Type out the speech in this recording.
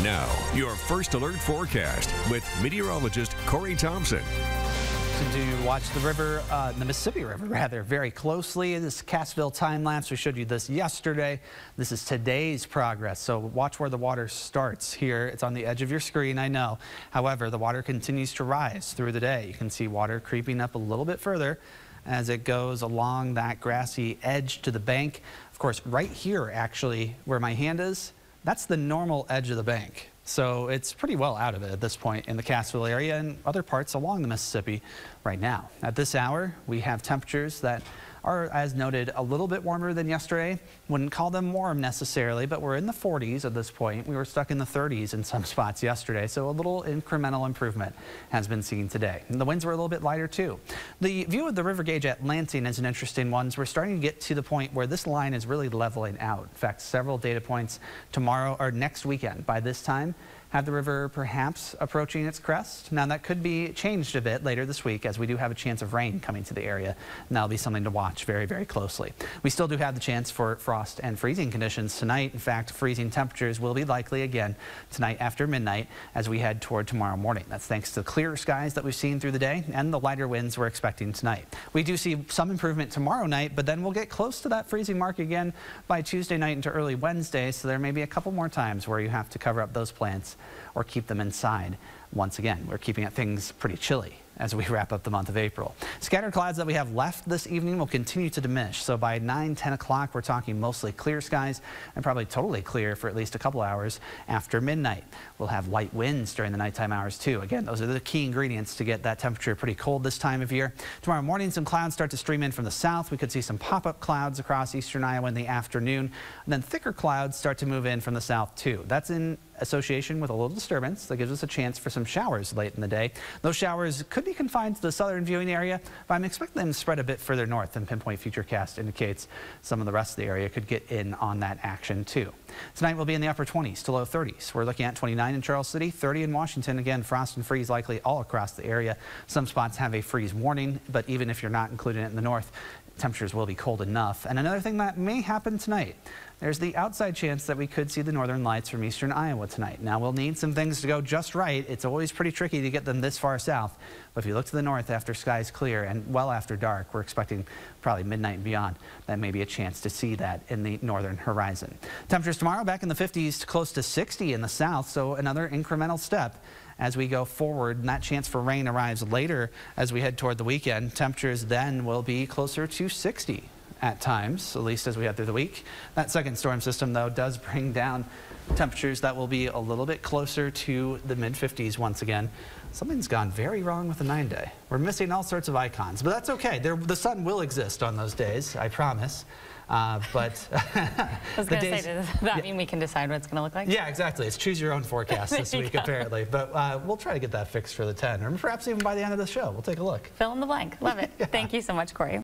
Now, your first alert forecast with meteorologist Corey Thompson. To watch the river, the Mississippi River rather, very closely. This Cassville time lapse, we showed you this yesterday. This is today's progress, so watch where the water starts here. It's on the edge of your screen, I know. However, the water continues to rise through the day. You can see water creeping up a little bit further as it goes along that grassy edge to the bank. Of course, right here, actually, where my hand is, that's the normal edge of the bank. So it's pretty well out of it at this point in the Cassville area and other parts along the Mississippi right now. At this hour, we have temperatures that are, as noted, a little bit warmer than yesterday. Wouldn't call them warm necessarily, but we're in the 40s at this point. We were stuck in the 30s in some spots yesterday, so a little incremental improvement has been seen today. And the winds were a little bit lighter too. The view of the river gauge at Lansing is an interesting one. We're starting to get to the point where this line is really leveling out. In fact, several data points tomorrow or next weekend by this time have the river perhaps approaching its crest. Now that could be changed a bit later this week as we do have a chance of rain coming to the area, and that'll be something to watch very, very closely. We still do have the chance for frost and freezing conditions tonight. In fact, freezing temperatures will be likely again tonight after midnight as we head toward tomorrow morning. That's thanks to the clearer skies that we've seen through the day and the lighter winds we're expecting tonight. We do see some improvement tomorrow night, but then we'll get close to that freezing mark again by Tuesday night into early Wednesday, so there may be a couple more times where you have to cover up those plants or keep them inside. Once again, we're keeping things pretty chilly as we wrap up the month of April. Scattered clouds that we have left this evening will continue to diminish. So by 9-10 o'clock, we're talking mostly clear skies and probably totally clear for at least a couple hours after midnight. We'll have light winds during the nighttime hours too. Again, those are the key ingredients to get that temperature pretty cold this time of year. Tomorrow morning, some clouds start to stream in from the south. We could see some pop-up clouds across eastern Iowa in the afternoon. And then thicker clouds start to move in from the south too. That's in association with a little disturbance that gives us a chance for some showers late in the day. Those showers could be confined to the southern viewing area, but I'm expecting them to spread a bit further north than Pinpoint Futurecast indicates. Some of the rest of the area could get in on that action too. Tonight we'll be in the upper 20s to low 30s. We're looking at 29 in Charles City, 30 in Washington. Again, frost and freeze likely all across the area. Some spots have a freeze warning, but even if you're not including it in the north, temperatures will be cold enough. And another thing that may happen tonight, there's the outside chance that we could see the northern lights from eastern Iowa tonight. Now we'll need some things to go just right. It's always pretty tricky to get them this far south. But if you look to the north after skies clear and well after dark, we're expecting probably midnight and beyond. That may be a chance to see that in the northern horizon. Temperatures tomorrow back in the 50s to close to 60 in the south. So another incremental step as we go forward, and that chance for rain arrives later as we head toward the weekend. Temperatures then will be closer to 60 at times, at least as we head through the week. That second storm system, though, does bring down temperatures that will be a little bit closer to the mid-50s once again. Something's gone very wrong with the 9-day. We're missing all sorts of icons, but that's okay. The sun will exist on those days, I promise. But I was going to say, does that mean we can decide what it's going to look like? Yeah, exactly. It's choose your own forecast this week, apparently. But we'll try to get that fixed for the 10, or perhaps even by the end of the show. We'll take a look. Fill in the blank. Love it. Yeah. Thank you so much, Corey.